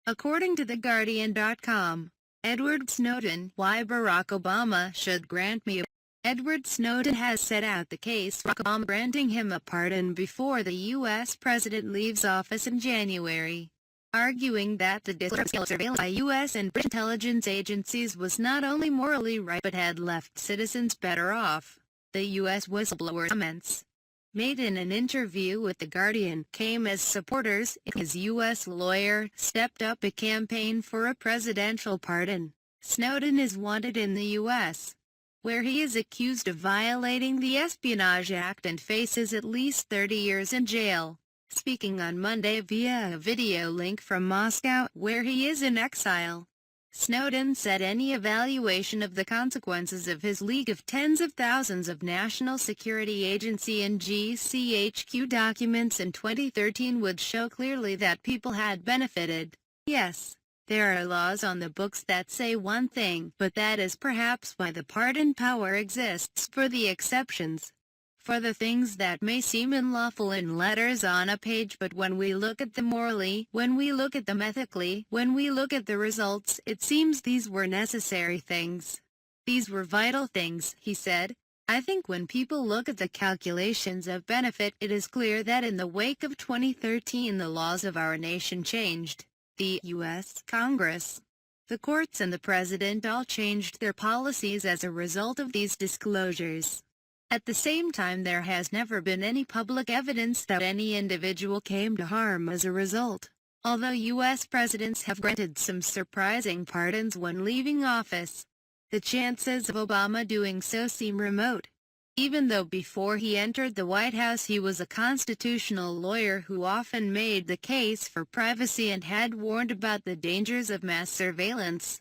According to TheGuardian.com, Edward Snowden, why Barack Obama should grant me a Edward Snowden has set out the case for Obama granting him a pardon before the U.S. president leaves office in January, arguing that the disclosure of surveillance by U.S. and British intelligence agencies was not only morally right but had left citizens better off. The U.S. whistleblower comments, made in an interview with The Guardian, came as supporters in his U.S. lawyer stepped up a campaign for a presidential pardon. Snowden is wanted in the U.S., where he is accused of violating the Espionage Act and faces at least 30 years in jail. Speaking on Monday via a video link from Moscow, where he is in exile, Snowden said any evaluation of the consequences of his leak of tens of thousands of National Security Agency and GCHQ documents in 2013 would show clearly that people had benefited. Yes, there are laws on the books that say one thing, but that is perhaps why the pardon power exists for the exceptions. For the things that may seem unlawful in letters on a page, but when we look at them morally, when we look at them ethically, when we look at the results, it seems these were necessary things. These were vital things, he said. I think when people look at the calculations of benefit, it is clear that in the wake of 2013 the laws of our nation changed. The U.S. Congress, the courts and the president all changed their policies as a result of these disclosures. At the same time, there has never been any public evidence that any individual came to harm as a result. Although U.S. presidents have granted some surprising pardons when leaving office, the chances of Obama doing so seem remote. Even though before he entered the White House he was a constitutional lawyer who often made the case for privacy and had warned about the dangers of mass surveillance.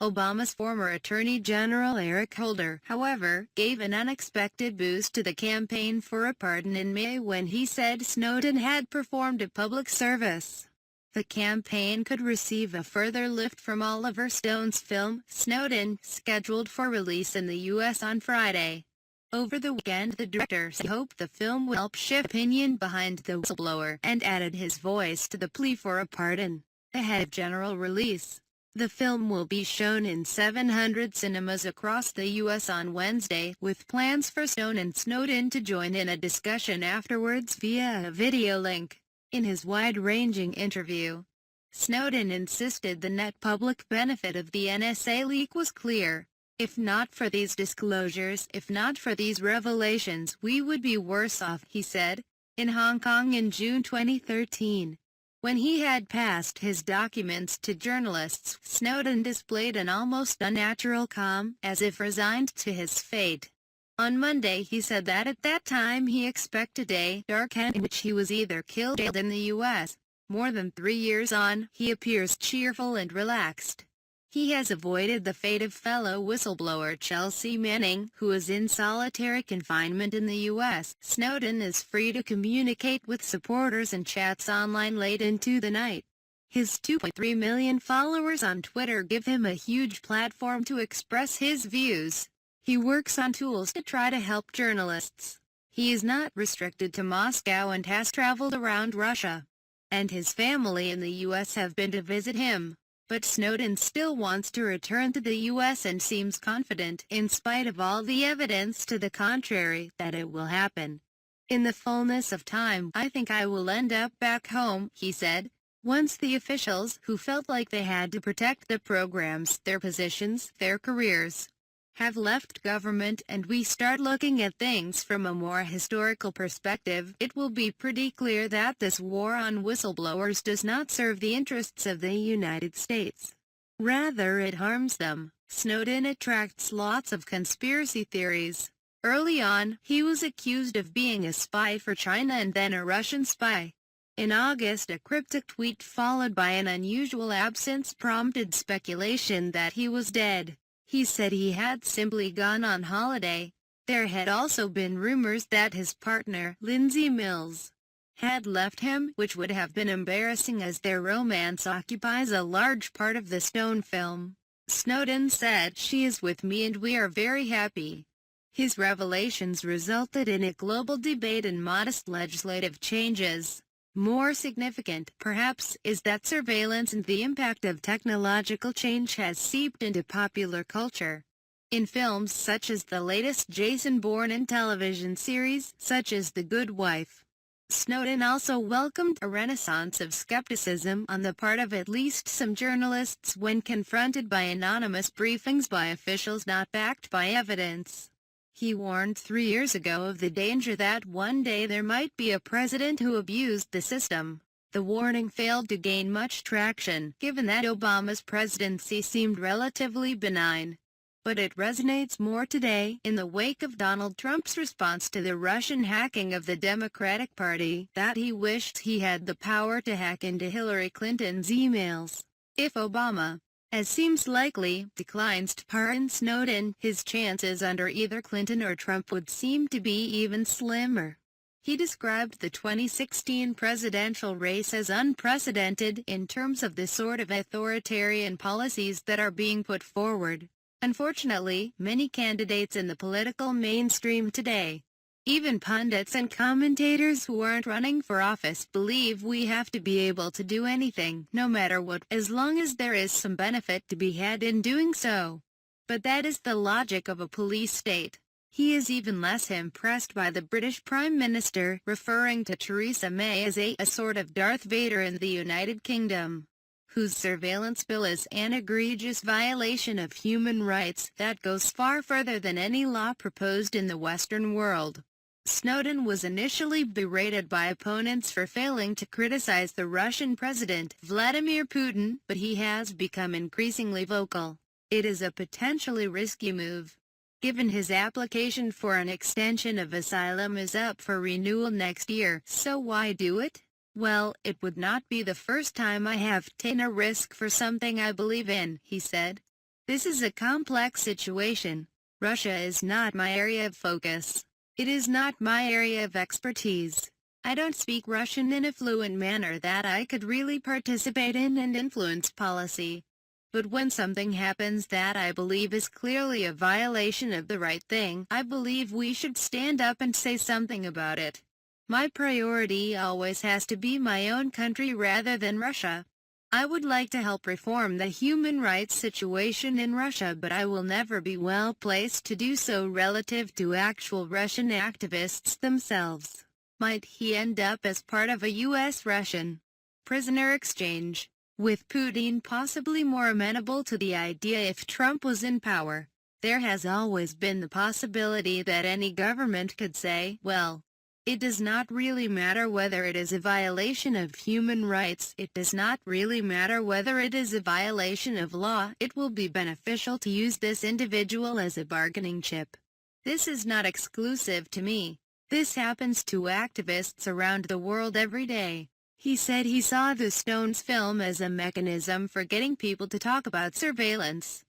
Obama's former Attorney General Eric Holder, however, gave an unexpected boost to the campaign for a pardon in May when he said Snowden had performed a public service. The campaign could receive a further lift from Oliver Stone's film, Snowden, scheduled for release in the U.S. on Friday. Over the weekend, the director hoped the film would help shift opinion behind the whistleblower and added his voice to the plea for a pardon. Ahead of general release, the film will be shown in 700 cinemas across the U.S. on Wednesday, with plans for Stone and Snowden to join in a discussion afterwards via a video link. In his wide-ranging interview, Snowden insisted the net public benefit of the NSA leak was clear. If not for these disclosures, if not for these revelations, we would be worse off, he said. In Hong Kong in June 2013, when he had passed his documents to journalists, Snowden displayed an almost unnatural calm, as if resigned to his fate. On Monday he said that at that time he expected a dark end in which he was either killed or jailed in the U.S. More than 3 years on, he appears cheerful and relaxed. He has avoided the fate of fellow whistleblower Chelsea Manning, who is in solitary confinement in the U.S. Snowden is free to communicate with supporters and chats online late into the night. His 2.3 million followers on Twitter give him a huge platform to express his views. He works on tools to try to help journalists. He is not restricted to Moscow and has traveled around Russia. And his family in the U.S. have been to visit him. But Snowden still wants to return to the U.S. and seems confident, in spite of all the evidence to the contrary, that it will happen. In the fullness of time, I think I will end up back home, he said. Once the officials, who felt like they had to protect the programs, their positions, their careers, have left government and we start looking at things from a more historical perspective, it will be pretty clear that this war on whistleblowers does not serve the interests of the United States. Rather, it harms them. Snowden attracts lots of conspiracy theories. Early on, he was accused of being a spy for China and then a Russian spy. In August, a cryptic tweet followed by an unusual absence prompted speculation that he was dead. He said he had simply gone on holiday. There had also been rumors that his partner, Lindsay Mills, had left him, which would have been embarrassing as their romance occupies a large part of the Stone film. Snowden said, "She is with me and we are very happy." His revelations resulted in a global debate and modest legislative changes. More significant, perhaps, is that surveillance and the impact of technological change has seeped into popular culture. In films such as the latest Jason Bourne and television series, such as The Good Wife, Snowden also welcomed a renaissance of skepticism on the part of at least some journalists when confronted by anonymous briefings by officials not backed by evidence. He warned 3 years ago of the danger that one day there might be a president who abused the system. The warning failed to gain much traction, given that Obama's presidency seemed relatively benign. But it resonates more today, in the wake of Donald Trump's response to the Russian hacking of the Democratic Party, that he wished he had the power to hack into Hillary Clinton's emails. If Obama, as seems likely, declines to pardon Snowden, his chances under either Clinton or Trump would seem to be even slimmer. He described the 2016 presidential race as unprecedented in terms of the sort of authoritarian policies that are being put forward. Unfortunately, many candidates in the political mainstream today, even pundits and commentators who aren't running for office, believe we have to be able to do anything, no matter what, as long as there is some benefit to be had in doing so. But that is the logic of a police state. He is even less impressed by the British Prime Minister, referring to Theresa May as a sort of Darth Vader in the United Kingdom, whose surveillance bill is an egregious violation of human rights that goes far further than any law proposed in the Western world. Snowden was initially berated by opponents for failing to criticize the Russian President, Vladimir Putin, but he has become increasingly vocal. It is a potentially risky move, given his application for an extension of asylum is up for renewal next year. So why do it? Well, it would not be the first time I have taken a risk for something I believe in, he said. This is a complex situation. Russia is not my area of focus. It is not my area of expertise. I don't speak Russian in a fluent manner that I could really participate in and influence policy. But when something happens that I believe is clearly a violation of the right thing, I believe we should stand up and say something about it. My priority always has to be my own country rather than Russia. I would like to help reform the human rights situation in Russia, but I will never be well placed to do so relative to actual Russian activists themselves. Might he end up as part of a U.S.-Russian prisoner exchange, with Putin possibly more amenable to the idea if Trump was in power? There has always been the possibility that any government could say, well, it does not really matter whether it is a violation of human rights, it does not really matter whether it is a violation of law, it will be beneficial to use this individual as a bargaining chip. This is not exclusive to me. This happens to activists around the world every day. He said he saw the Stones film as a mechanism for getting people to talk about surveillance.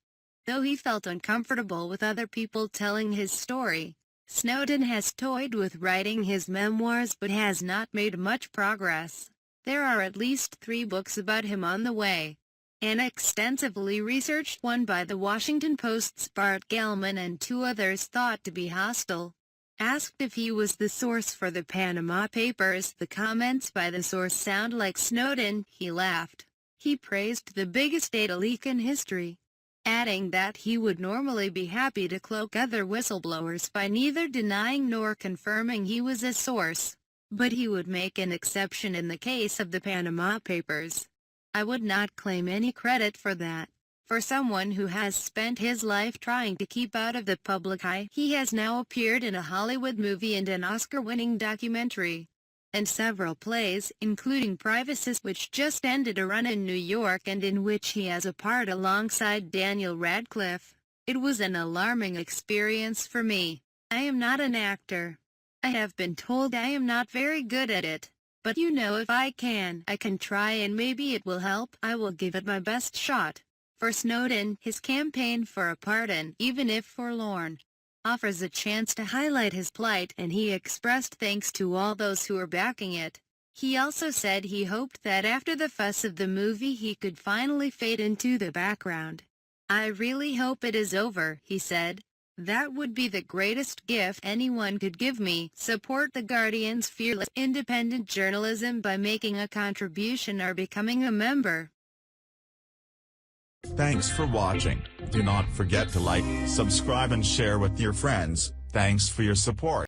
Though he felt uncomfortable with other people telling his story, Snowden has toyed with writing his memoirs but has not made much progress. There are at least 3 books about him on the way. An extensively researched one by the Washington Post's Bart Gellman and 2 others thought to be hostile. Asked if he was the source for the Panama Papers, the comments by the source sound like Snowden. He laughed. He praised the biggest data leak in history, adding that he would normally be happy to cloak other whistleblowers by neither denying nor confirming he was a source, but he would make an exception in the case of the Panama Papers. I would not claim any credit for that. For someone who has spent his life trying to keep out of the public eye, he has now appeared in a Hollywood movie and an Oscar-winning documentary, and several plays, including Privacy, which just ended a run in New York and in which he has a part alongside Daniel Radcliffe. It was an alarming experience for me. I am not an actor. I have been told I am not very good at it. But you know, if I can try and maybe it will help. I will give it my best shot. For Snowden, his campaign for a pardon, even if forlorn, offers a chance to highlight his plight, and he expressed thanks to all those who are backing it. He also said he hoped that after the fuss of the movie he could finally fade into the background. I really hope it is over, he said. That would be the greatest gift anyone could give me. Support The Guardian's fearless, independent journalism by making a contribution or becoming a member. Thanks for watching. Do not forget to like, subscribe and share with your friends. Thanks for your support.